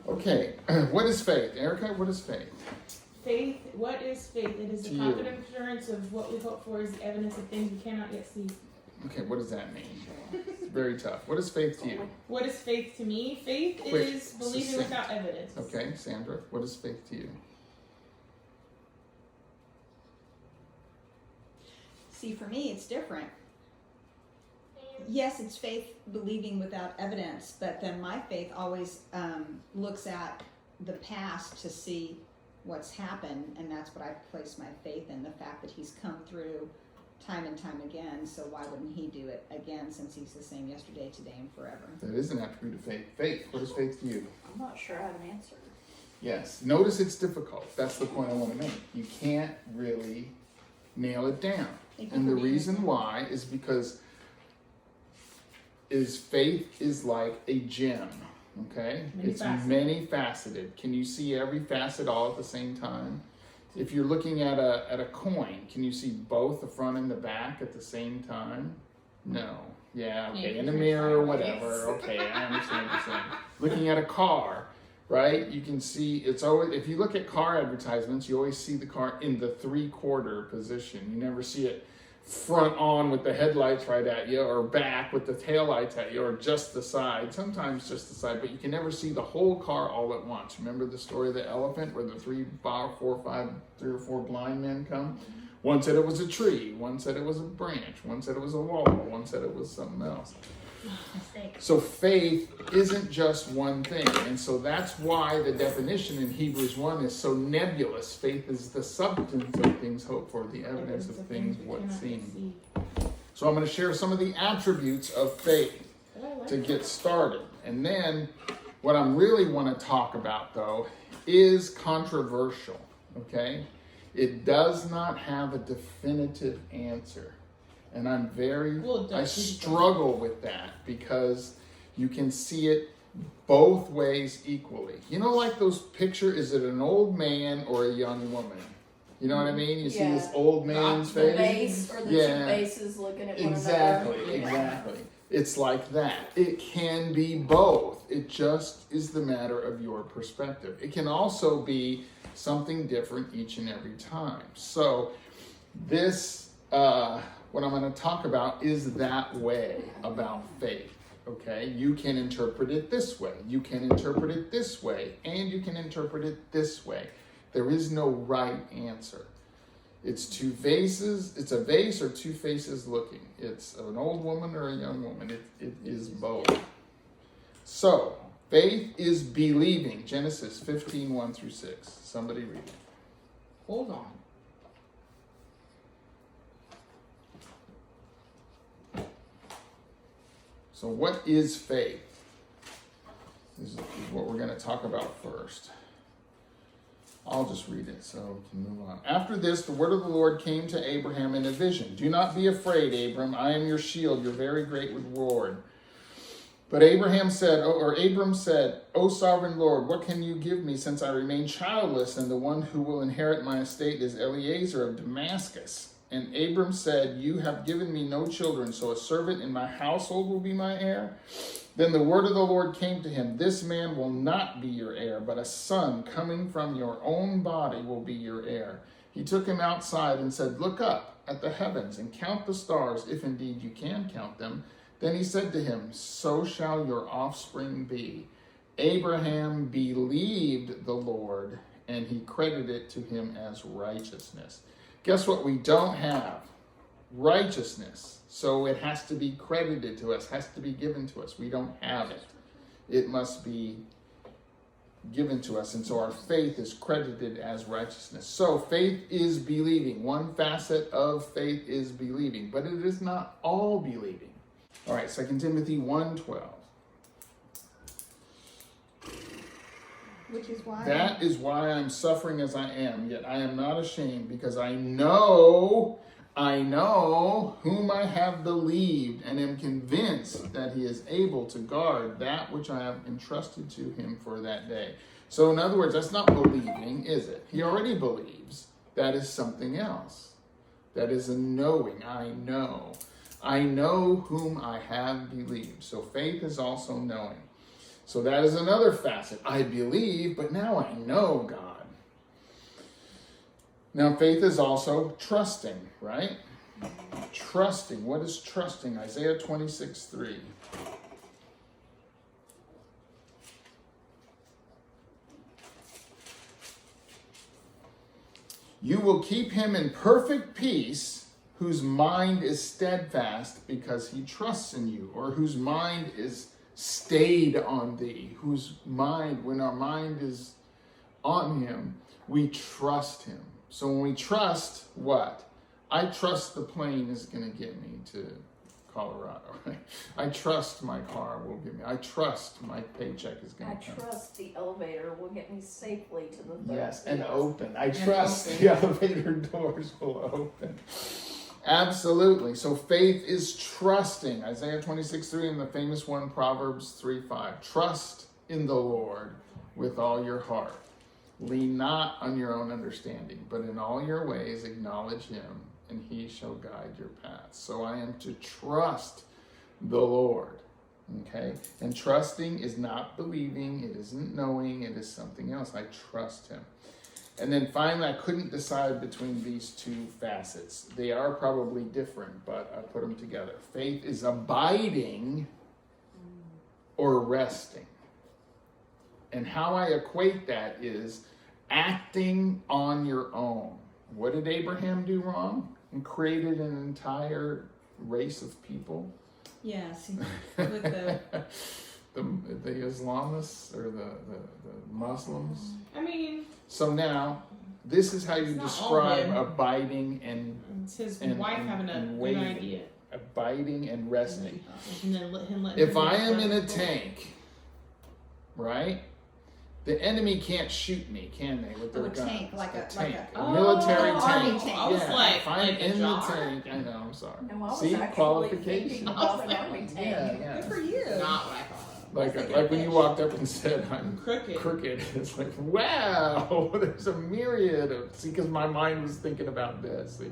Okay, what is faith? Erica, what is faith? Faith, what is faith? It is To the you. confident assurance of what we hope for is the evidence of things we cannot yet see. Okay, what does that mean? It's very tough. What is faith to you? What is faith to me? Faith Quick, is believing succinct. without evidence. Okay, Sandra, what is faith to you? See, for me, it's different. Yes, it's faith believing without evidence, but then my faith always looks at the past to see what's happened, and that's what I place my faith in, the fact that he's come through time and time again, so why wouldn't he do it again since he's the same yesterday, today, and forever? That is an attribute of faith. Faith, what is faith to you? I'm not sure I have an answer. Yes, notice it's difficult. That's the point I want to make. You can't really nail it down. And the reason why is because faith is like a gem, okay? It's many faceted. Can you see every facet all at the same time? If you're looking at a coin, can you see both the front and the back at the same time? No. Yeah, okay. In the mirror or whatever. Okay, I understand what you're saying. Looking at a car, right? You can see it's always, if you look at car advertisements, you always see the car in the 3/4 position. You never see it front on with the headlights right at you, or back with the taillights at you, or just the side. Sometimes just the side, but you can never see the whole car all at once. Remember the story of the elephant where the 3 or 4 blind men come? One said it was a tree, one said it was a branch, one said it was a wall, one said it was something else. So faith isn't just one thing, and so that's why the definition in Hebrews 1 is so nebulous. Faith is the substance of things hoped for, the evidence of things we what cannot yet seen. see. So I'm going to share some of the attributes of faith But I like to it. get started. And then what I really want to talk about, though, is controversial, okay? It does not have a definitive answer. And I struggle with that because you can see it both ways equally. You know, like those pictures, is it an old man or a young woman? You know what I mean? You see this old man's The face? base or the Yeah. two bases looking at one Exactly, another. exactly. It's like that. It can be both. It just is the matter of your perspective. It can also be something different each and every time. So this, what I'm going to talk about is that way about faith. Okay, you can interpret it this way, you can interpret it this way, and you can interpret it this way. There is no right answer. It's two vases, it's a vase or two faces looking. It's an old woman or a young woman. It is both. So, faith is believing. Genesis 15, 1-6. Somebody read it. Hold on. So what is faith? This is what we're going to talk about first. I'll just read it so we can move on. After this, the word of the Lord came to Abraham in a vision. Do not be afraid, Abram. I am your shield, your very great reward. But Abram said, O sovereign Lord, what can you give me since I remain childless, and the one who will inherit my estate is Eliezer of Damascus? And Abram said, you have given me no children, so a servant in my household will be my heir? Then the word of the Lord came to him, this man will not be your heir, but a son coming from your own body will be your heir. He took him outside and said, look up at the heavens and count the stars, if indeed you can count them. Then he said to him, so shall your offspring be. Abraham believed the Lord, and he credited it to him as righteousness. Guess what we don't have? Righteousness. So it has to be credited to us, has to be given to us. We don't have it. It must be given to us. And so our faith is credited as righteousness. So faith is believing. One facet of faith is believing, but it is not all believing. All right, 2 Timothy 1:12. Which is why. That is why I'm suffering as I am, yet I am not ashamed, because I know whom I have believed, and am convinced that he is able to guard that which I have entrusted to him for that day. So in other words, that's not believing, is it? He already believes. That is something else. That is a knowing. I know. I know whom I have believed. So faith is also knowing. So that is another facet. I believe, but now I know God. Now, faith is also trusting, right? Trusting. What is trusting? Isaiah 26:3. You will keep him in perfect peace whose mind is steadfast because he trusts in you, or whose mind is stayed on thee, whose mind, when our mind is on him, we trust him. So when we trust, what? I trust the plane is going to get me to Colorado. Right? I trust my car will get me. I trust my paycheck is I going to come. trust the elevator will get me safely to the third Yes, and floor. open. I And trust open. the elevator doors will open. Absolutely. So faith is trusting. Isaiah 26:3 and the famous one, Proverbs 3:5. Trust in the Lord with all your heart. Lean not on your own understanding, but in all your ways acknowledge him, and he shall guide your paths. So I am to trust the Lord. Okay? And trusting is not believing, it isn't knowing, it is something else. I trust him. And then finally, I couldn't decide between these two facets. They are probably different, but I put them together. Faith is abiding or resting. And how I equate that is acting on your own. What did Abraham do wrong? And created an entire race of people. Yes, with the the Islamists or the Muslims. I mean, So now, this is how you It's not all describe him. abiding and it's his And- wife and- having a and good waiting. idea. abiding and resting. And then let him let If him I am in a go. tank, right? The enemy can't shoot me, can they? With their a guns. tank, like a- tank, like a military Oh, tank. army tank. I was Yeah, like, if I'm like a in the jar. tank, I know. I'm sorry. No, I was See, actually qualification. thinking I about was an like, army tank. Yeah, good for yeah. you. Not what I thought. Like when you walked up and said, "I'm Crooked. crooked." It's like, wow, there's a myriad of. See, because my mind was thinking about this. See?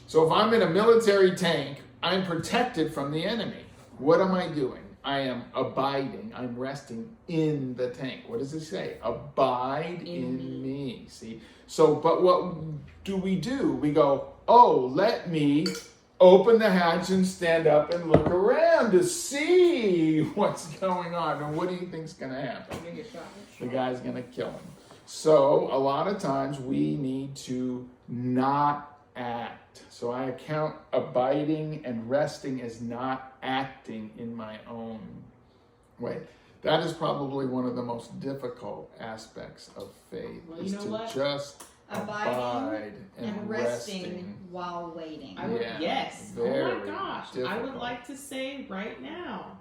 So if I'm in a military tank, I'm protected from the enemy. What am I doing? I am abiding. I'm resting in the tank. What does it say? Abide in me. See? So, but what do? We go, oh, let me open the hatch and stand up and look around to see what's going on. And what do you think's going to happen? I'm gonna get shot. The guy's going to kill him. So a lot of times we need to not act. So I account abiding and resting as not acting in my own way. That is probably one of the most difficult aspects of faith, Well, is you know to what? just Abiding abide and resting while waiting. I would, Yeah, yes. Oh very my gosh. I would difficult. like to say right now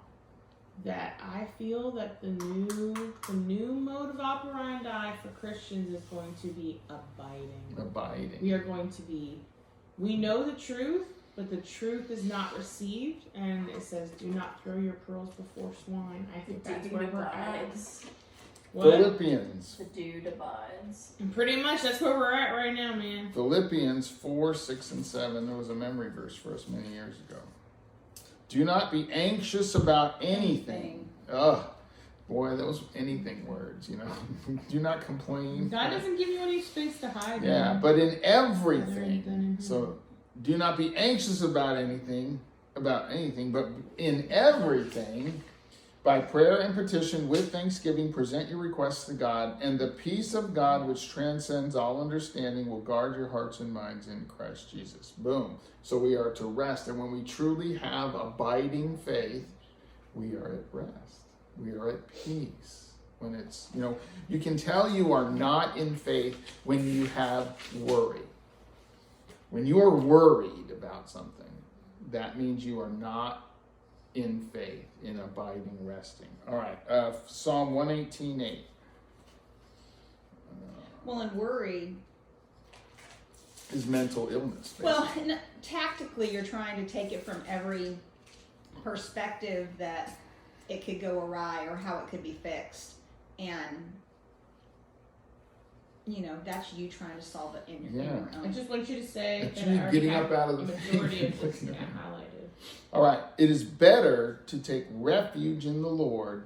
that I feel that the new mode of operandi for Christians is going to be abiding. Abiding. We are going to be, we know the truth, but the truth is not received, and it says, "Do not throw your pearls before swine." I think that's Dude where we're at. abides. What? Philippians. The dude abides. And pretty much that's where we're at right now, man. Philippians 4, 6, and 7. There was a memory verse for us many years ago. Do not be anxious about anything. Ugh. Boy, those anything words, you know. Do not complain. God doesn't give you any space to hide. Yeah, man. but in Everything everything. in So do not be anxious about anything, but in everything, by prayer and petition with thanksgiving, present your requests to God, and the peace of God, which transcends all understanding, will guard your hearts and minds in Christ Jesus. Boom. So we are to rest, and when we truly have abiding faith, we are at rest. We are at peace. When it's, you can tell you are not in faith when you have worry. When you are worried about something, that means you are not in faith, in abiding, resting. All right, Psalm 118:8. Well, and worry. Is mental illness. Basically. Well, tactically, you're trying to take it from every perspective that it could go awry or how it could be fixed, and that's you trying to solve it in your I own. just want you to say That's that you I already getting have up out of the the majority of this thing. highlighted. All right, it is better to take refuge in the Lord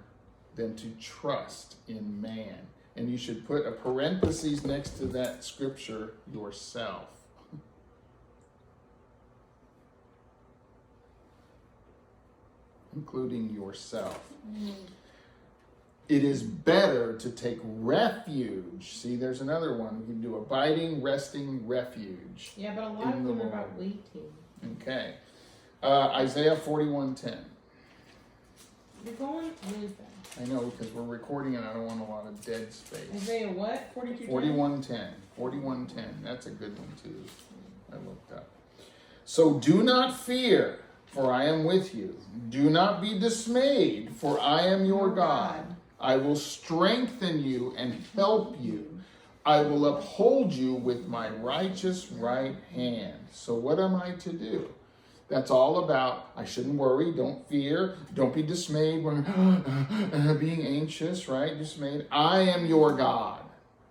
than to trust in man. And you should put a parenthesis next to that scripture, yourself. Including yourself. It is better to take refuge. See, there's another one. We can do abiding, resting, refuge. Yeah, but a lot of In the them are Lord. about waiting. Okay. Isaiah 41:10. You're going, what is that? I know, because we're recording and I don't want a lot of dead space. Isaiah what? 42? 41:10. 41:10. That's a good one too. I looked up. So do not fear, for I am with you. Do not be dismayed, for I am your God. I will strengthen you and help you. I will uphold you with my righteous right hand. So what am I to do? That's all about, I shouldn't worry, don't fear, don't be dismayed when being anxious, right? Dismayed. I am your God.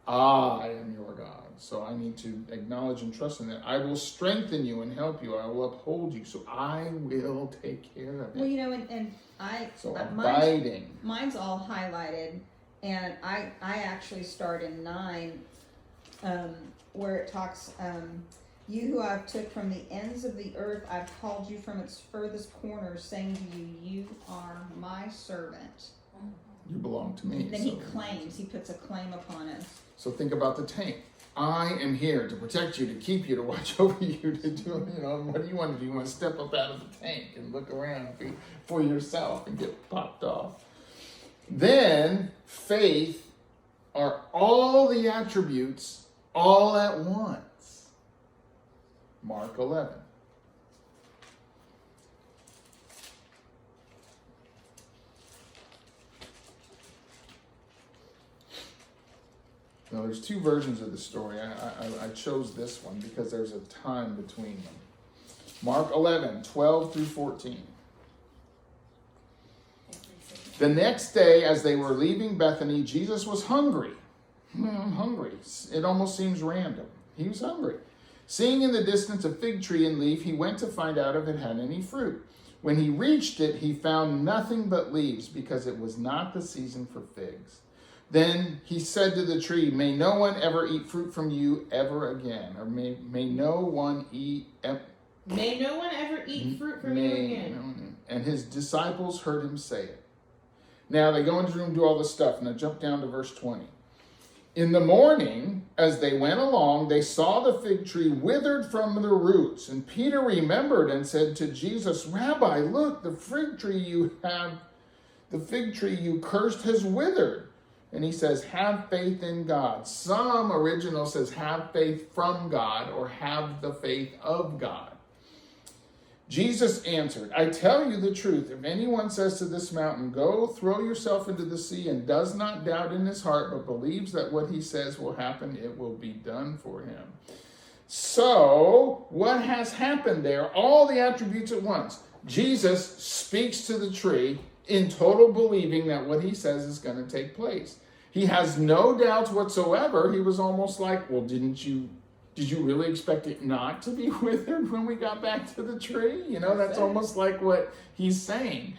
I am your God. So I need to acknowledge and trust in that. I will strengthen you and help you. I will uphold you. So I will take care of Well, it. you know, and I, So mine's, abiding. mine's all highlighted, and I actually start in 9, where it talks, you who I've took from the ends of the earth, I've called you from its furthest corners, saying to you, you are my servant. You belong to me. Then he claims, he puts a claim upon us. So think about the tank. I am here to protect you, to keep you, to watch over you, to do, what do you want to do? You want to step up out of the tank and look around for yourself and get popped off. Then faith are all the attributes all at once. Mark 11. Now, there's 2 versions of the story. I chose this one because there's a time between them. Mark 11, 12 through 14. The next day, as they were leaving Bethany, Jesus was hungry. Hungry. It almost seems random. He was hungry. Seeing in the distance a fig tree in leaf, he went to find out if it had any fruit. When he reached it, he found nothing but leaves, because it was not the season for figs. Then he said to the tree, may no one ever eat fruit from you ever again. Or may no one eat... May no one ever eat fruit from you again. And his disciples heard him say it. Now they go into the room, do all this stuff. Now jump down to verse 20. In the morning, as they went along, they saw the fig tree withered from the roots. And Peter remembered and said to Jesus, Rabbi, look, the fig tree you cursed has withered. And he says, have faith in God. Some original says, have faith from God, or have the faith of God. Jesus answered, I tell you the truth. If anyone says to this mountain, go throw yourself into the sea, and does not doubt in his heart, but believes that what he says will happen, it will be done for him. So, what has happened there? All the attributes at once. Jesus speaks to the tree in total believing that what he says is going to take place. He has no doubts whatsoever. He was almost like, well, did you really expect it not to be withered when we got back to the tree? That's almost like what he's saying.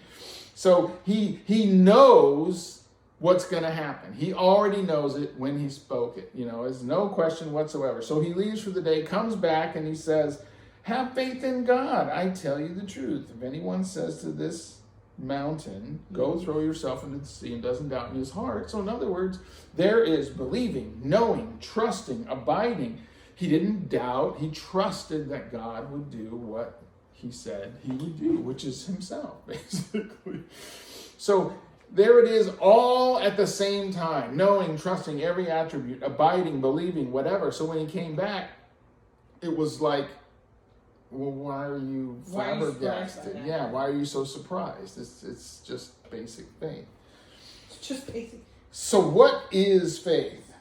So he knows what's going to happen. He already knows it when he spoke it. There's no question whatsoever. So he leaves for the day, comes back, and he says, have faith in God. I tell you the truth. If anyone says to this mountain, go throw yourself into the sea, and doesn't doubt in his heart. So in other words, there is believing, knowing, trusting, abiding. He didn't doubt. He trusted that God would do what he said he would do, which is himself, basically. So there it is, all at the same time, knowing, trusting every attribute, abiding, believing, whatever. So when he came back, it was like, well, why are you flabbergasted? Why are you so surprised? It's just basic faith. It's just basic. So what is faith?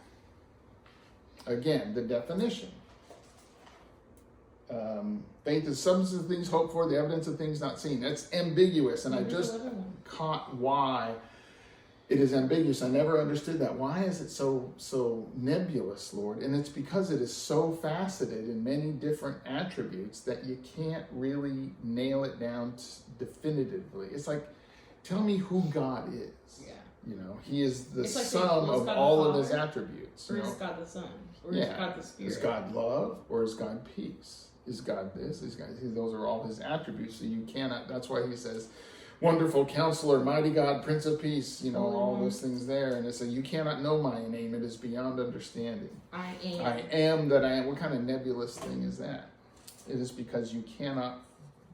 Again, the definition. Faith is substance of things hoped for, the evidence of things not seen. That's ambiguous, and I just caught why it is ambiguous. I never understood that. Why is it so nebulous, Lord? And it's because it is so faceted in many different attributes that you can't really nail it down definitively. It's like, tell me who God is. Yeah. You know, he is the It's like saying, sum well, is of God the all of his Father? attributes. Or You is know? God the Son? Or is Yeah. God the Spirit? Is God love or is God peace? Is God this? Is God? Those are all his attributes. So you cannot. That's why he says, "Wonderful Counselor, Mighty God, Prince of Peace." You know, Holy all One. those things there. And it says, "You cannot know my name; it is beyond understanding." I am. I am that I am. What kind of nebulous thing is that? It is because you cannot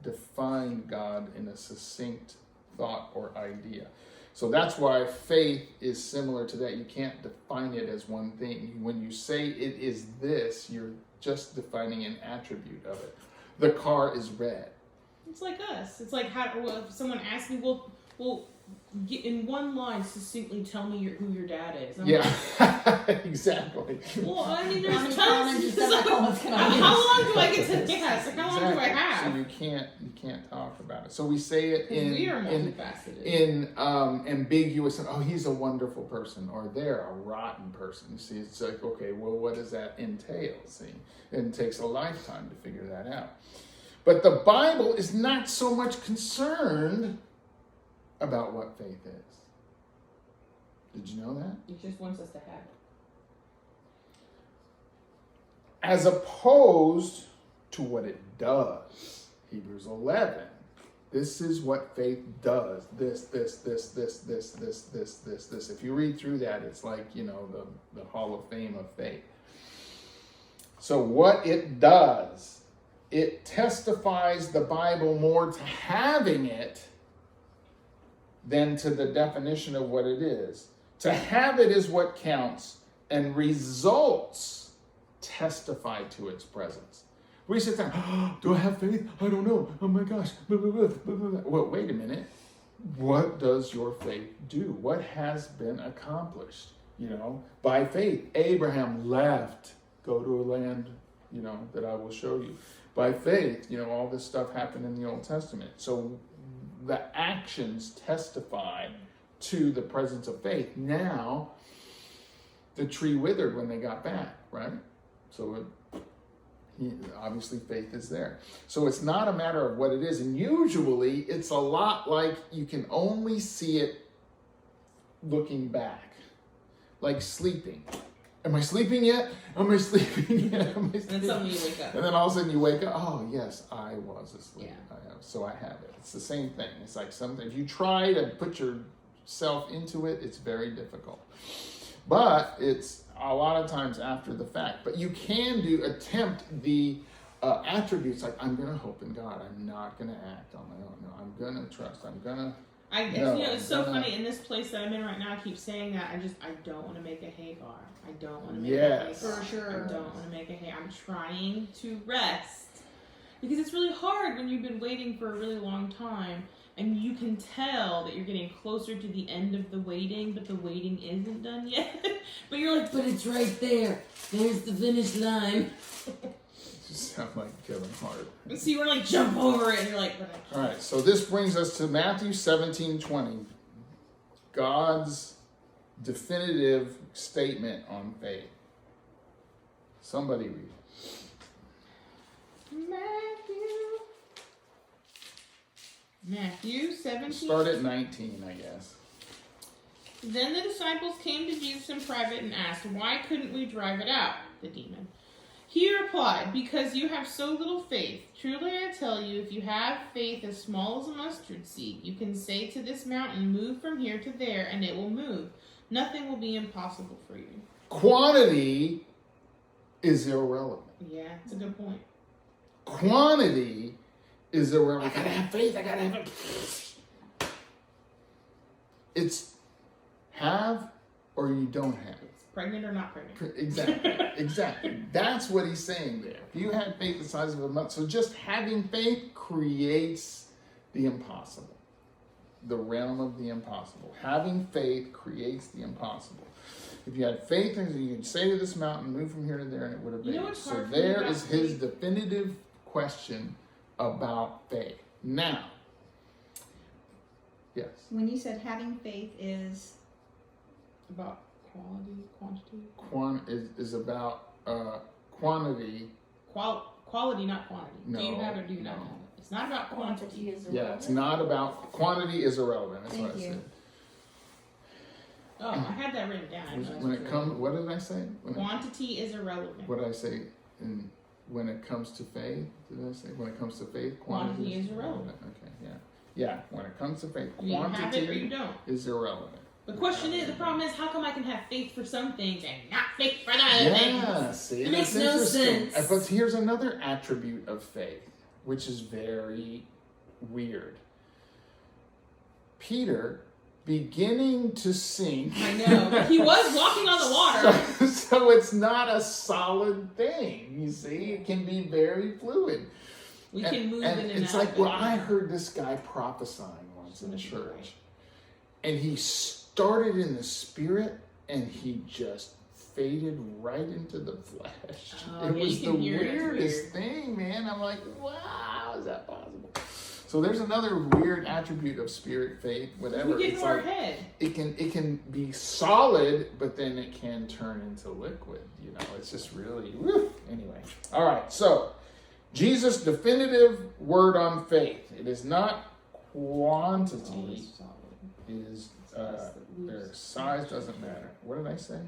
define God in a succinct thought or idea. So that's why faith is similar to that. You can't define it as one thing. When you say it is this, you're just defining an attribute of it. The car is red. It's like us. It's like how well, if someone asks me, well, in one line, succinctly tell me who your dad is. I'm Yeah, exactly. like, well, I mean, How there's many tons. comments So, and semicolons can I how use? long do I get to yes? Like, how long do I Exactly. have? So you can't talk about it. So we say it Because we are in multifaceted. ambiguous. Oh, he's a wonderful person, or they're a rotten person. You see, it's like, okay, well, what does that entail? See, and it takes a lifetime to figure that out. But the Bible is not so much concerned about what faith is. Did you know that? It just wants us to have it. As opposed to what it does. Hebrews 11. This is what faith does. This. If you read through that, it's like, you know, the Hall of Fame of faith. So what it does, it testifies the Bible more to having it than to the definition of what it is. To have it is what counts, and results testify to its presence. We sit down, oh, do I have faith? I don't know. Oh my gosh. Blah, blah, blah, blah, blah. Well, wait a minute. What does your faith do? What has been accomplished? You know, by faith, Abraham left, go to a land, you know, that I will show you. By faith, you know, all this stuff happened in the Old Testament. So the actions testify to the presence of faith. Now, the tree withered when they got back, right? So obviously faith is there. So it's not a matter of what it is. And usually it's a lot like you can only see it looking back. Like sleeping. Am I sleeping yet? Am I sleeping yet? Am I And then sleeping? suddenly you wake up. And then all of a sudden you wake up, oh yes, I was asleep. Yeah. So I have it. It's the same thing. It's like something, if you try to put yourself into it, it's very difficult. But it's a lot of times after the fact. But you can attempt the attributes like, I'm going to hope in God. I'm not going to act on my own. No, I'm going to trust. I'm going to. It's so funny. In this place that I'm in right now, I keep saying that. I don't want to make a Hagar. I don't want to make a Hagar. For sure. I don't want to make a Hagar. I'm trying to rest. Because it's really hard when you've been waiting for a really long time and you can tell that you're getting closer to the end of the waiting, but the waiting isn't done yet. But you're like, but it's right there. There's the finish line. You sound like Kevin Hart. And so you want to like jump over it and you're like, but I can't. All right, so this brings us to Matthew 17:20. God's definitive statement on faith. Somebody read. Matthew 17. Start at 19, I guess. Then the disciples came to Jesus in private and asked, why couldn't we drive it out, the demon? He replied, because you have so little faith. Truly I tell you, if you have faith as small as a mustard seed, you can say to this mountain, move from here to there, and it will move. Nothing will be impossible for you. Quantity is irrelevant. Yeah, it's a good point. Quantity is irrelevant. I gotta have faith. I gotta have it. It's have or you don't have. It's pregnant or not pregnant. Exactly. That's what he's saying there. If you had faith the size of a mustard, so just having faith creates the impossible, the realm of the impossible. Having faith creates the impossible. If you had faith, you could say to this mountain, move from here to there, and it would obey. You know what's So hard for me there about is his faith? definitive question about faith. Now, yes. When you said having faith is, About quantity? Is about quantity. Quality, not quantity. Do you No, have it or do you not no. have it? It's not about quantity. Quantity is Yeah, it's not about quantity is irrelevant. That's Thank what I you. said. Oh, I had that written down. I know When that's it true. comes, what did I say? Quantity is irrelevant. What did I say? When it comes to faith, did I say? When it comes to faith, Quantity is irrelevant. Okay, yeah. Yeah, when it comes to faith, You have it or quantity you don't. is irrelevant. The question is, the problem is, how come I can have faith for some things and not faith for the other things? Yeah, see, It that's makes no interesting. sense. But here's another attribute of faith, which is very weird. Peter, beginning to sink. I know. He was walking on the water. So it's not a solid thing, you see? It can be very fluid. We can move in and it's out. like, well, I heard this guy prophesying once in church. And he started in the spirit and he just faded right into the flesh. Oh, It yeah, was you the can hear it. It's weirdest weird. thing, man. I'm like, wow, is that possible? So there's another weird attribute of spirit, faith, whatever. We get It's into our like head. it can be solid, but then it can turn into liquid. You know, it's just really whew. Anyway. All right, so Jesus' definitive word on faith. It is not quantity. Always solid. It is their size doesn't matter. What did I say?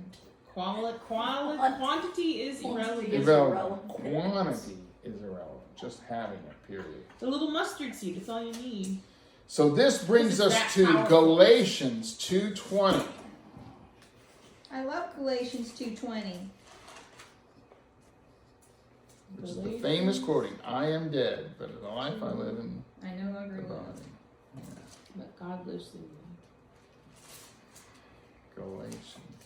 Quantity is irrelevant. Irrelevant. Quantity is irrelevant. Just having it. Period. The little mustard seed. That's all you need. So this brings This is us that to powerful. Galatians 2:20. I love Galatians 2:20. Which is the famous quoting, I am dead, but in the life I live in I no longer the live. body. Yeah. But God lives in me. Galatians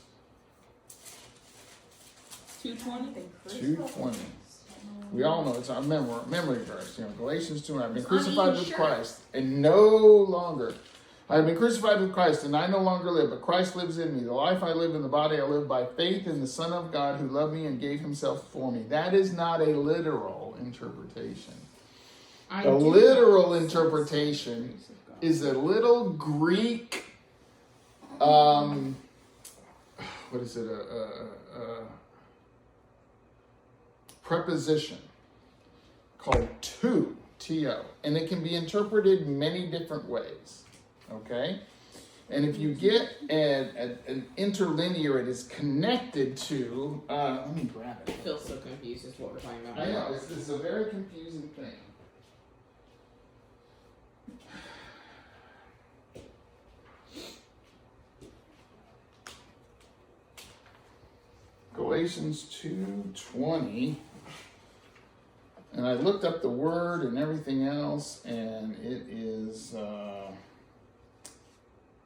2:20. 2:20. We all know it's our memory verse. You know, Galatians 2. I've been It's on crucified Eve's with shirt. Christ, and no longer. I have been crucified with Christ, and I no longer live, but Christ lives in me. The life I live in the body, I live by faith in the Son of God who loved me and gave himself for me. That is not a literal interpretation. I The do literal not interpretation sense the grace of God. is a little Greek, what is it, a preposition called to, T-O, and it can be interpreted many different ways, okay? And if you get an interlinear, it is connected to, let me grab I it. feel so confused as to what we're talking about. I know, it's a very confusing thing. Galatians 2:20, and I looked up the word and everything else, and it is,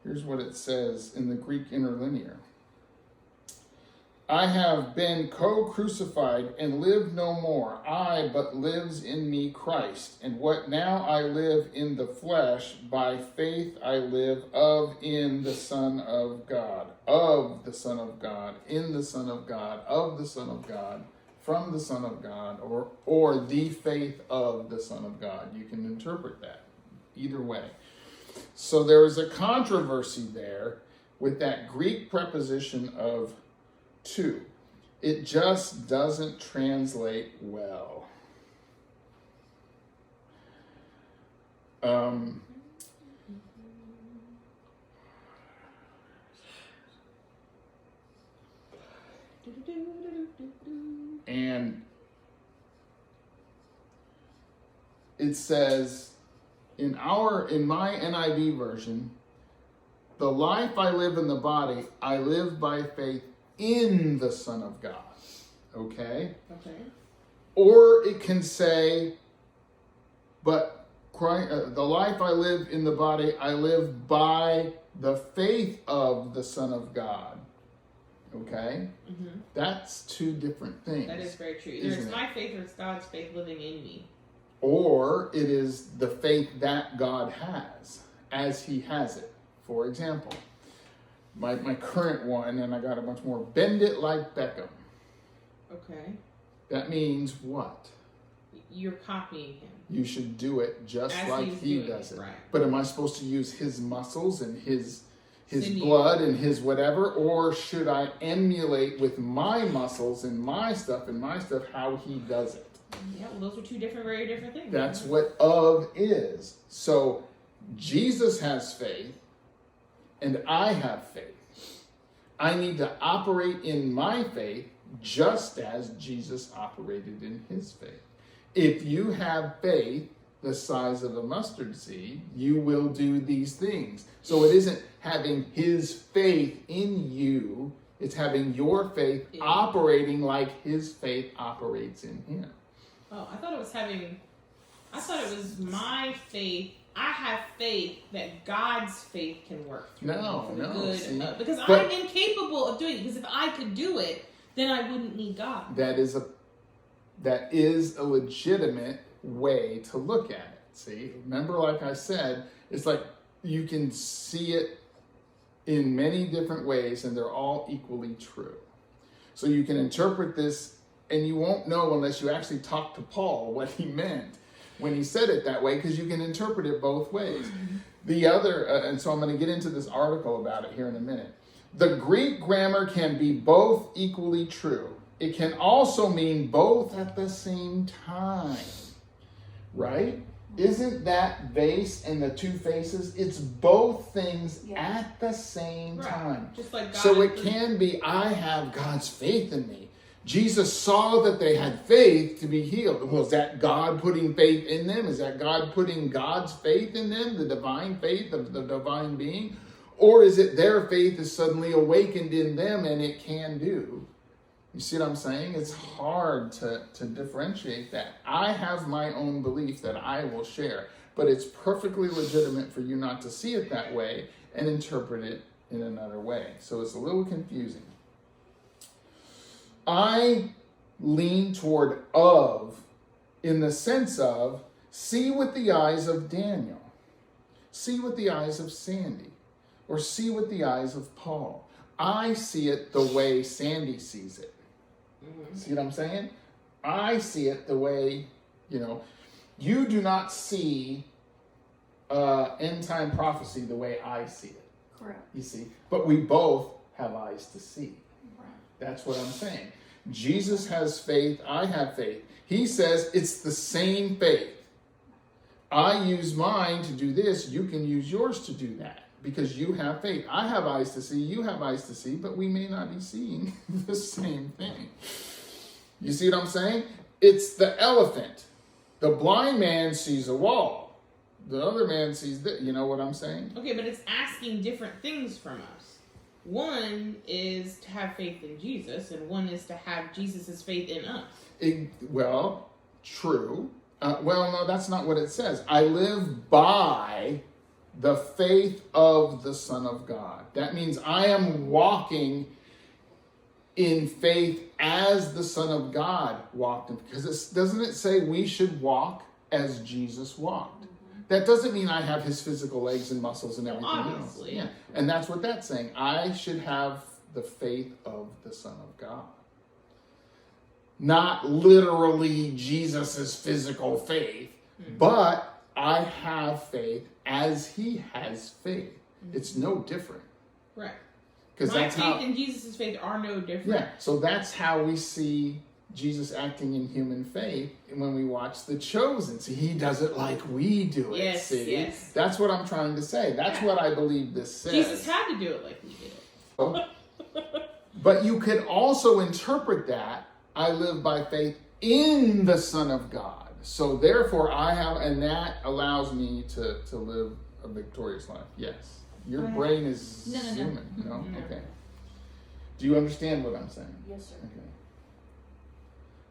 here's what it says in the Greek interlinear. I have been co-crucified and live no more, I, but lives in me Christ. And what now I live in the flesh, by faith I live in the Son of God, of the Son of God, in the Son of God, of the Son of God, from the Son of God, or the faith of the Son of God. You can interpret that either way. So there is a controversy there with that Greek preposition of to. It just doesn't translate well. And it says in my NIV version, the life I live in the body, I live by faith in the Son of God. Okay? Okay. Or it can say, but Christ, the life I live in the body, I live by the faith of the Son of God. Okay? Mm-hmm. That's two different things. That is very true. Either Isn't it's it? my faith or it's God's faith living in me. Or it is the faith that God has, as he has it. For example, my current one, and I got a bunch more, bend it like Beckham. Okay. That means what? You're copying him. You should do it just As like he's he doing does it. right. But am I supposed to use his muscles and his Sinew. blood and his whatever? Or should I emulate with my muscles and my stuff how he does it? Yeah, well, those are two very different things. That's what of is. So Jesus has faith and I have faith. I need to operate in my faith just as Jesus operated in his faith. If you have faith the size of a mustard seed, you will do these things. So it isn't having his faith in you, it's having your faith operating like his faith operates in him. Oh, I thought it was my faith. I have faith that God's faith can work through me for the good. See, because I'm incapable of doing it. Because if I could do it, then I wouldn't need God. That is a legitimate way to look at it. See, remember, like I said, it's like you can see it in many different ways, and they're all equally true. So you can interpret this, and you won't know unless you actually talk to Paul what he meant when he said it that way, because you can interpret it both ways. The other, and so I'm going to get into this article about it here in a minute. The Greek grammar can be both equally true. It can also mean both at the same time, right? Isn't that vase and the two faces? It's both things at the same time. Just like God. So it can be, I have God's faith in me. Jesus saw that they had faith to be healed. Was that God putting faith in them? Is that God putting God's faith in them, the divine faith of the divine being? Or is it their faith is suddenly awakened in them and it can do? You see what I'm saying? It's hard to differentiate that. I have my own belief that I will share, but it's perfectly legitimate for you not to see it that way and interpret it in another way. So it's a little confusing. I lean toward of in the sense of see with the eyes of Daniel, see with the eyes of Sandy, or see with the eyes of Paul. I see it the way Sandy sees it. See what I'm saying? I see it the way, you do not see end time prophecy the way I see it. Correct. You see? But we both have eyes to see. Right. That's what I'm saying. Jesus has faith. I have faith. He says it's the same faith. I use mine to do this. You can use yours to do that because you have faith. I have eyes to see. You have eyes to see, but we may not be seeing the same thing. You see what I'm saying? It's the elephant. The blind man sees a wall. The other man sees this. You know what I'm saying? Okay, but it's asking different things from us. One is to have faith in Jesus, and one is to have Jesus' faith in us. Well, true. No, that's not what it says. I live by the faith of the Son of God. That means I am walking in faith as the Son of God walked. Because doesn't it say we should walk as Jesus walked? That doesn't mean I have his physical legs and muscles and everything Obviously. else. Yeah. And that's what that's saying. I should have the faith of the Son of God. Not literally Jesus's physical faith, but I have faith as he has faith. It's no different. Right. Because My that's faith how. and Jesus' faith are no different. Yeah. So that's how we see Jesus acting in human faith when we watch The Chosen. See, he does it like we do it. Yes, see? yes. That's what I'm trying to say. That's what I believe this says. Jesus had to do it like we did it. But you could also interpret that I live by faith in the Son of God. So therefore I have, and that allows me to live a victorious life. Yes. Your brain is No. human. No? No. Okay. Do you understand what I'm saying? Yes, sir. Okay.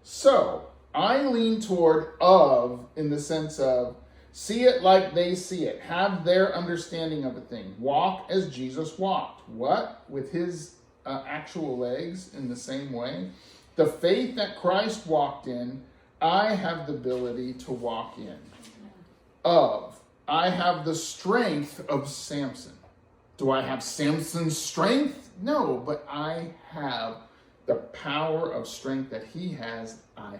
So I lean toward of in the sense of see it like they see it. Have their understanding of a thing. Walk as Jesus walked. What? With his actual legs in the same way. The faith that Christ walked in, I have the ability to walk in. Of. I have the strength of Samson. Do I have Samson's strength? No, but I have the power of strength that he has, I have.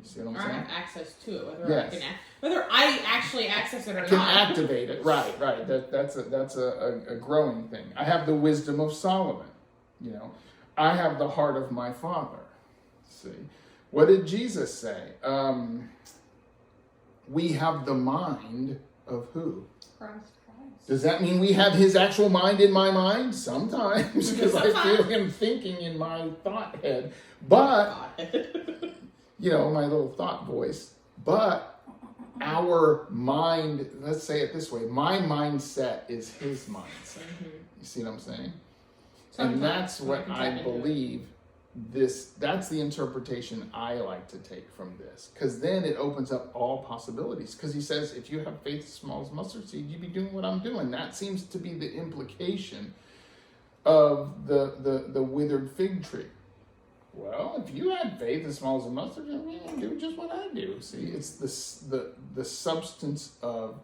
See what I'm Or I saying? have access to it, Yes. whether I actually access it or Can not. activate it. Right. That's a growing thing. I have the wisdom of Solomon. I have the heart of my Father. See, what did Jesus say? We have the mind of who? Christ. Christ. Does that mean we have his actual mind in my mind? Sometimes, because I feel Sometimes. him thinking in my thought head. But, you know, my little thought voice. But our mind, let's say it this way, my mindset is his mindset. You see what I'm saying? And that's what I believe that's the interpretation I like to take from this. Because then it opens up all possibilities. Because he says, if you have faith as small as mustard seed, you'd be doing what I'm doing. That seems to be the implication of the withered fig tree. Well, if you had faith as small as a mustard, then do just what I do. See, it's the substance of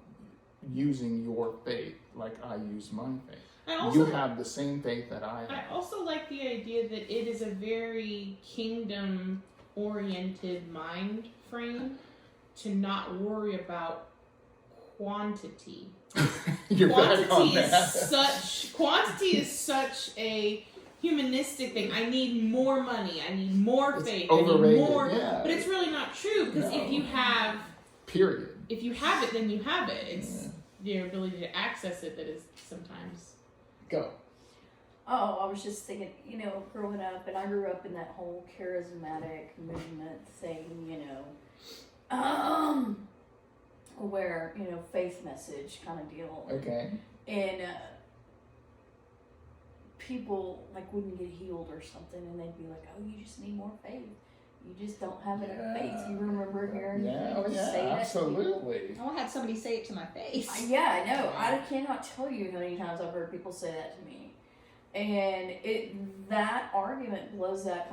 using your faith like I use my faith. You have the same faith that I have. I also like the idea that it is a very kingdom-oriented mind frame to not worry about quantity. You're back on that. Quantity is such a humanistic thing. I need more money. I need more It's faith. overrated, I need more. yeah. But it's really not true because No. if you have it, then you have it. It's your ability to access it that is sometimes. Go. Oh, I was just thinking, you know, growing up, and I grew up in that whole charismatic movement thing, you know, where, you know, faith message kind of deal. Okay. And people, like, wouldn't get healed or something, and they'd be like, oh, you just need more faith. You just don't have enough faith. You remember hearing people say that to you? Absolutely. Oh, I had somebody say it to my face. Yeah, I know. I cannot tell you how many times I've heard people say that to me. And that argument blows that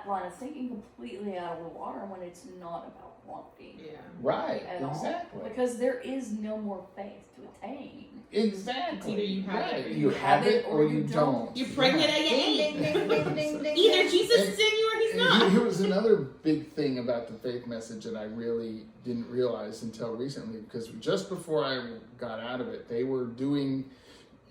line of thinking completely out of the water when it's not about quantity. Yeah. Right. At all. Exactly. Because there is no more faith to attain. Exactly. Either you have it or You have it or you don't. You're pregnant or you Ding, ain't. ding, ding, ding, ding, ding. Either Jesus is in you or he's And not. here was another big thing about the faith message that I really didn't realize until recently, because just before I got out of it, they were doing,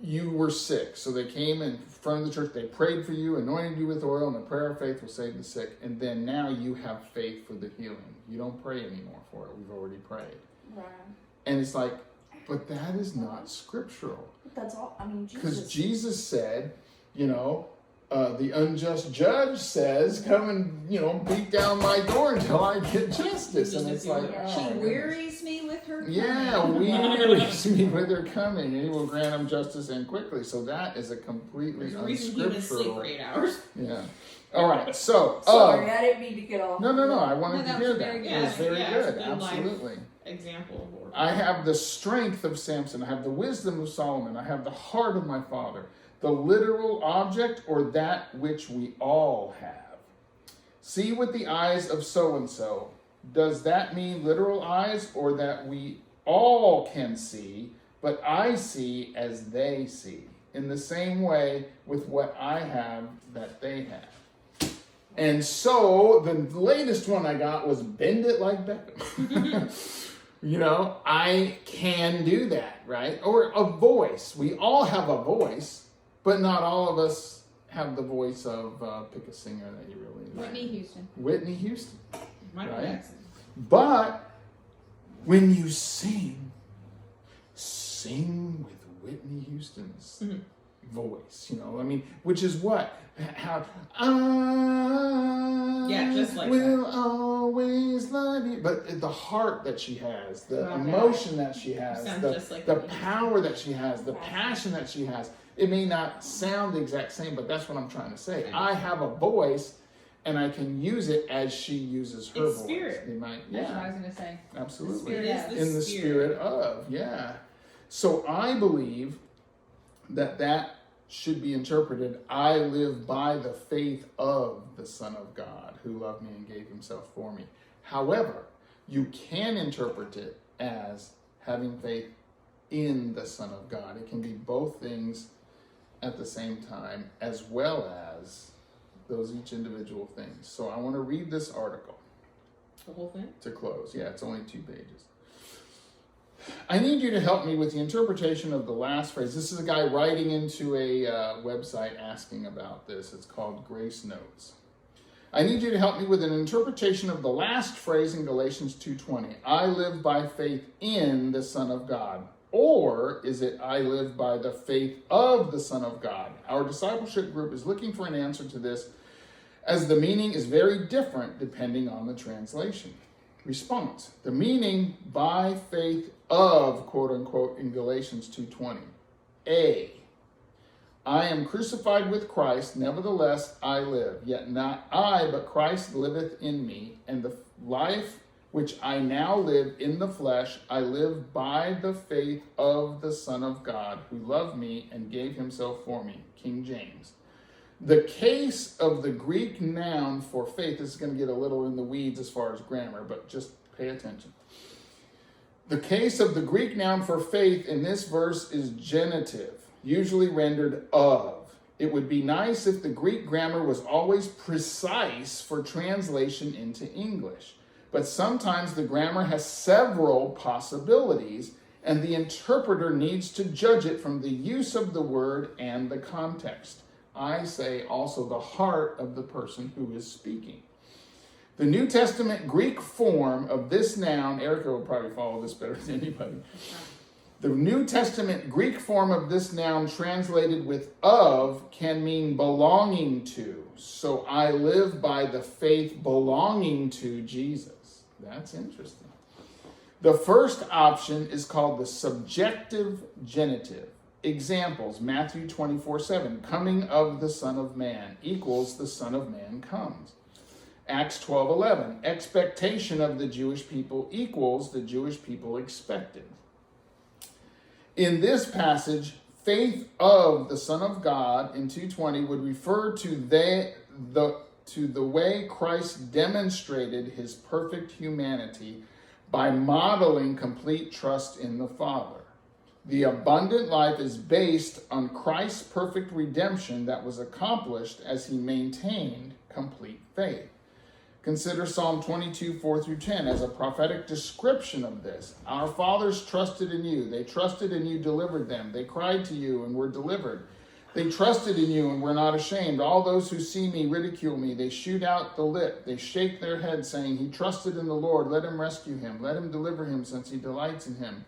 you were sick. So they came in front of the church, they prayed for you, anointed you with oil, and the prayer of faith will save the sick. And then now you have faith for the healing. You don't pray anymore for it. We've already prayed. Right. And it's like, but that is not scriptural. But that's all. I mean, Because Jesus said, you know, the unjust judge says, come and, you know, beat down my door until I get justice. And it's like, oh, She my goodness. wearies me with her coming. Yeah, wearies me with her coming, and he will grant him justice and quickly. So that is a completely There's a reason humans sleep for unscriptural. 8 hours. Yeah. All right. So, Sorry, I didn't mean to get off. no. I wanted No, to that hear was that. very It was good. very Yeah, it's good. a good life. Absolutely. Example of order. I have the strength of Samson. I have the wisdom of Solomon. I have the heart of my father. The literal object or that which we all have. See with the eyes of so-and-so. Does that mean literal eyes or that we all can see, but I see as they see? In the same way with what I have that they have. And so the latest one I got was bend it like Beckham. You know, I can do that, right? Or a voice. We all have a voice, but not all of us have the voice of, pick a singer that you really like. Whitney Houston. Whitney Houston. Michael Right. Jackson. But when you sing with Whitney Houston's voice, you know, I mean, which is what? How Yeah, just like will always love you. But the heart that she has, the Okay. emotion that she has, Sounds the, just like the Whitney. power that she has, the passion that she has. It may not sound the exact same, but that's what I'm trying to say. I have a voice, and I can use it as she uses her It's voice. spirit. They might, That's what I yeah, was going to say. absolutely. Spirit Yeah. is In the spirit of, yeah. So I believe that should be interpreted, I live by the faith of the Son of God who loved me and gave himself for me. However, you can interpret it as having faith in the Son of God. It can be both things at the same time, as well as those each individual things. So I want to read this article The whole thing? to close. Yeah, it's only 2 pages. I need you to help me with the interpretation of the last phrase. This is a guy writing into a website asking about this. It's called Grace Notes. I need you to help me with an interpretation of the last phrase in Galatians 2:20. I live by faith in the Son of God. Or is it, I live by the faith of the Son of God? Our discipleship group is looking for an answer to this, as the meaning is very different depending on the translation. Response: the meaning by faith of, quote unquote, in Galatians 2:20. A, I am crucified with Christ, nevertheless I live. Yet not I, but Christ liveth in me. And the life which I now live in the flesh, I live by the faith of the Son of God, who loved me and gave himself for me. King James. The case of the Greek noun for faith, this is going to get a little in the weeds as far as grammar, but just pay attention. The case of the Greek noun for faith in this verse is genitive, usually rendered of. It would be nice if the Greek grammar was always precise for translation into English. But sometimes the grammar has several possibilities, and the interpreter needs to judge it from the use of the word and the context. I say also the heart of the person who is speaking. The New Testament Greek form of this noun, Erica will probably follow this better than anybody. The New Testament Greek form of this noun translated with of can mean belonging to. So I live by the faith belonging to Jesus. That's interesting. The first option is called the subjective genitive. Examples: Matthew 24:7, coming of the Son of Man equals the Son of Man comes. Acts 12:11, expectation of the Jewish people equals the Jewish people expected. In this passage, faith of the Son of God in 2:20 would refer to the way Christ demonstrated his perfect humanity by modeling complete trust in the Father. The abundant life is based on Christ's perfect redemption that was accomplished as he maintained complete faith. Consider Psalm 22:4-10 as a prophetic description of this. Our fathers trusted in you. They trusted and you delivered them. They cried to you and were delivered. They trusted in you and were not ashamed. All those who see me ridicule me. They shoot out the lip. They shake their head, saying, he trusted in the Lord. Let him rescue him. Let him deliver him, since he delights in him.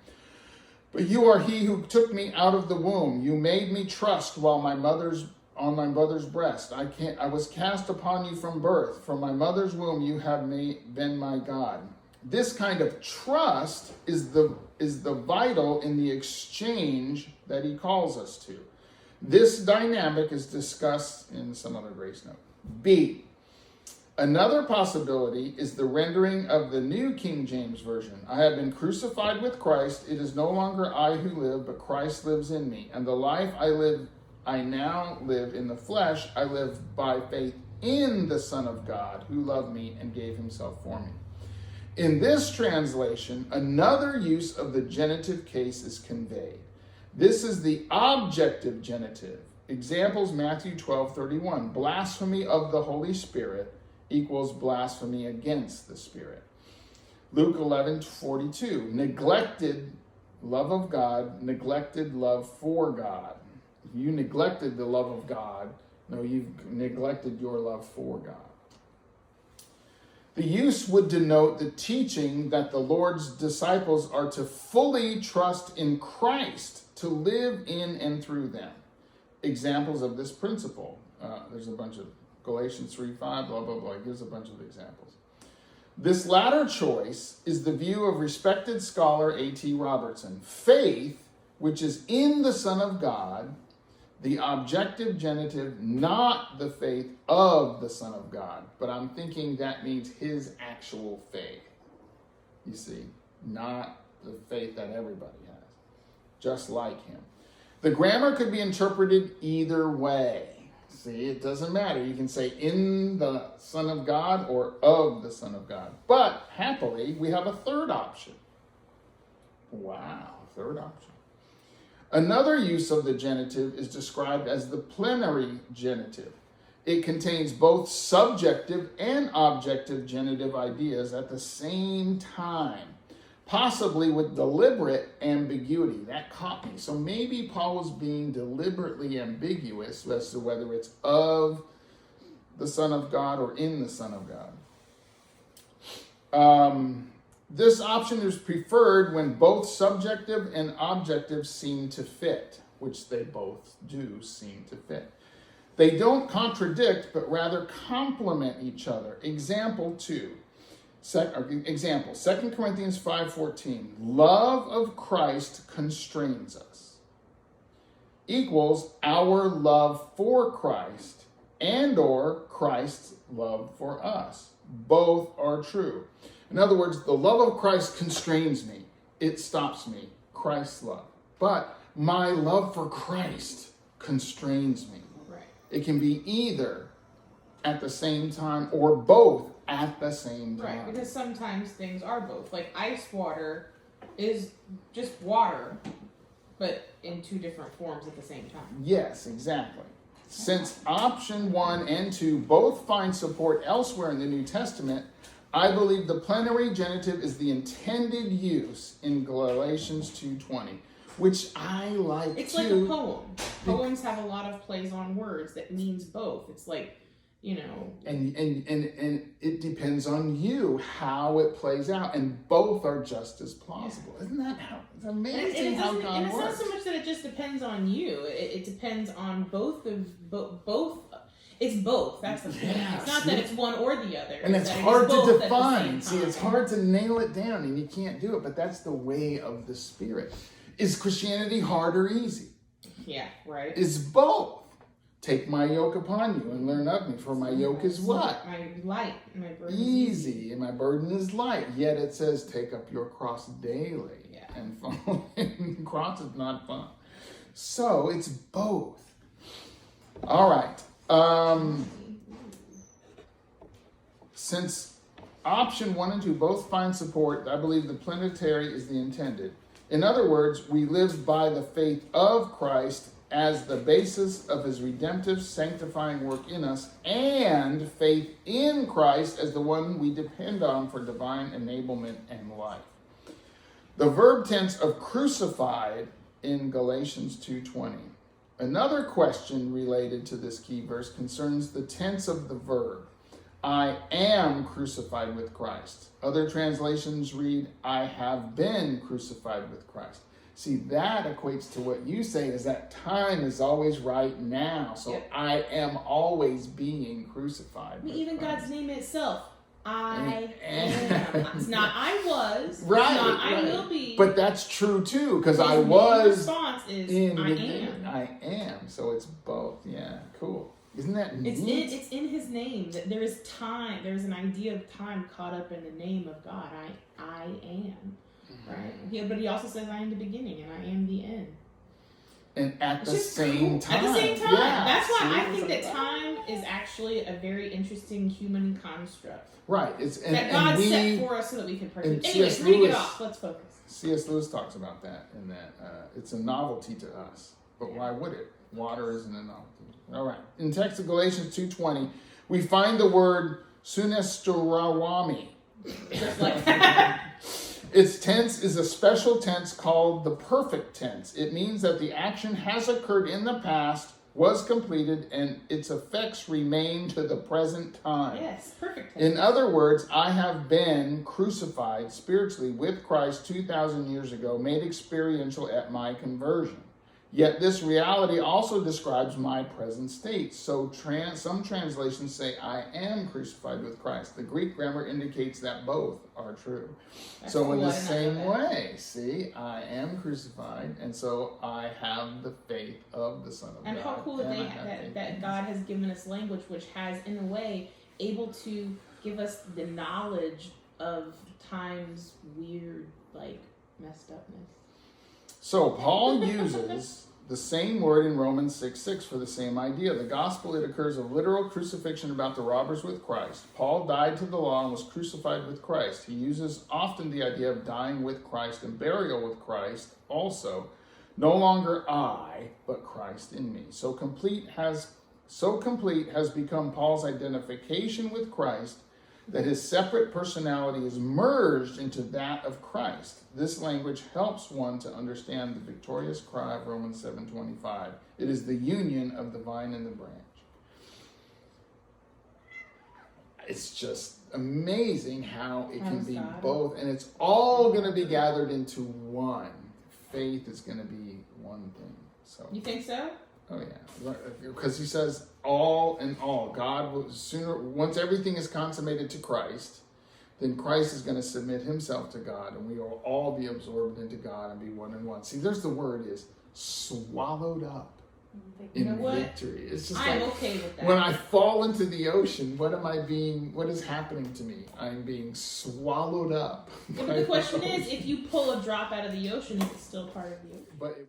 But you are he who took me out of the womb. You made me trust while on my mother's breast. I was cast upon you from birth. From my mother's womb you have been my God. This kind of trust is the vital in the exchange that he calls us to. This dynamic is discussed in some other grace note. B, another possibility is the rendering of the New King James Version. I have been crucified with Christ. It is no longer I who live, but Christ lives in me. And the life I now live in the flesh, I live by faith in the Son of God, who loved me and gave himself for me. In this translation, another use of the genitive case is conveyed. This is the objective genitive. Examples: Matthew 12:31. Blasphemy of the Holy Spirit equals blasphemy against the Spirit. Luke 11:42. Neglected love of God, neglected love for God. If you neglected the love of God, no, you've neglected your love for God. The use would denote the teaching that the Lord's disciples are to fully trust in Christ, to live in and through them. Examples of this principle. There's a bunch of Galatians 3:5, blah, blah, blah. It gives a bunch of examples. This latter choice is the view of respected scholar A.T. Robertson. Faith, which is in the Son of God, the objective genitive, not the faith of the Son of God. But I'm thinking that means his actual faith. You see, not the faith that everybody has, just like him. The grammar could be interpreted either way. See, it doesn't matter. You can say in the Son of God or of the Son of God. But happily, we have a third option. Wow, third option. Another use of the genitive is described as the plenary genitive. It contains both subjective and objective genitive ideas at the same time, possibly with deliberate ambiguity. That caught me. So maybe Paul was being deliberately ambiguous as to whether it's of the Son of God or in the Son of God. This option is preferred when both subjective and objective seem to fit, which they both do seem to fit. They don't contradict, but rather complement each other. Example 2. Example, 2 Corinthians 5:14. Love of Christ constrains us. Equals our love for Christ and or Christ's love for us. Both are true. In other words, the love of Christ constrains me. It stops me. Christ's love. But my love for Christ constrains me. Right. It can be either at the same time or both at the same time. Right, because sometimes things are both. Like ice water is just water, but in two different forms at the same time. Yes, exactly. Since option 1 and 2 both find support elsewhere in the New Testament, I believe the plenary genitive is the intended use in Galatians 2:20, which I like It's too. like a poem. Poems have a lot of plays on words that means both. It's like, you know. And it depends on you how it plays out, and both are just as plausible. Isn't that how? It's amazing how God and it's works. not so much that it just depends on you. It depends on both. It's both. That's the thing. Yeah, It's not see? that it's one or the other. And it's that it is hard both to at the define. same See, it's time. hard to nail it down, and you can't do it. But that's the way of the Spirit. Is Christianity hard or easy? Yeah. Right. Is both. Take my yoke upon you and learn of me, for my yoke is what? My light. My burden is Easy, and my burden is light. Yet it says, take up your cross daily. Yeah. And follow him. Cross is not fun. So it's both. All right. Since option 1 and 2 both find support, I believe the plenary is the intended. In other words, we live by the faith of Christ as the basis of his redemptive, sanctifying work in us, and faith in Christ as the one we depend on for divine enablement and life. The verb tense of crucified in Galatians 2:20. Another question related to this key verse concerns the tense of the verb. I am crucified with Christ. Other translations read, I have been crucified with Christ. See, that equates to what you say is that time is always right now. So Yep. I am always being crucified. with even Christ. God's name itself. I am. am. It's not I was. Right, It's not I right. will be. But that's true too, because His I main was response is in I the am. I am. So it's both. Yeah, cool. Isn't that neat? It's in his name that there is time. There is an idea of time caught up in the name of God. I am. Right? Yeah, but he also says I am the beginning and I am the end. And at It's the just same cool. time. At the same time. Yeah, That's why see? I think that time is actually a very interesting human construct. Right. It's and, That God and set we for us so that we can and participate. C.S. Anyways, reading it Lewis- off. Let's focus. C.S. Lewis talks about that in that it's a novelty to us. But why would it? Water isn't a novelty. All right. In text of Galatians 2:20, we find the word sunestorawami. Just like that. Its tense is a special tense called the perfect tense. It means that the action has occurred in the past, was completed, and its effects remain to the present time. Yes, perfect. In other words, I have been crucified spiritually with Christ 2,000 years ago, made experiential at my conversion. Yet this reality also describes my present state. So some translations say I am crucified with Christ. The Greek grammar indicates that both are true. That's So in cool. the I did not same know that. way, see, I am crucified, and so I have the faith of the Son of And God. how cool that and I have faith that in God has given us language which has, in a way, able to give us the knowledge of time's weird, like, messed upness. So Paul uses the same word in Romans 6:6 for the same idea. The gospel, it occurs of literal crucifixion about the robbers with Christ. Paul died to the law and was crucified with Christ. He uses often the idea of dying with Christ and burial with Christ also. No longer I, but Christ in me. So complete has become Paul's identification with Christ that his separate personality is merged into that of Christ. This language helps one to understand the victorious cry of Romans 7:25. It is the union of the vine and the branch. it's just amazing how it can Praise be God. both, and it's all going to be gathered into one. Faith is going to be one thing. So, You think so? oh yeah, because he says all in all. God will sooner, once everything is consummated to Christ, then Christ is going to submit himself to God, and we will all be absorbed into God and be one in one. See, there's the word is swallowed up in know what? victory. It's just I'm like, okay with that. when I fall into the ocean, what is happening to me? I'm being swallowed up. Yeah, by but the question the is, ocean. if you pull a drop out of the ocean, is it still part of you? But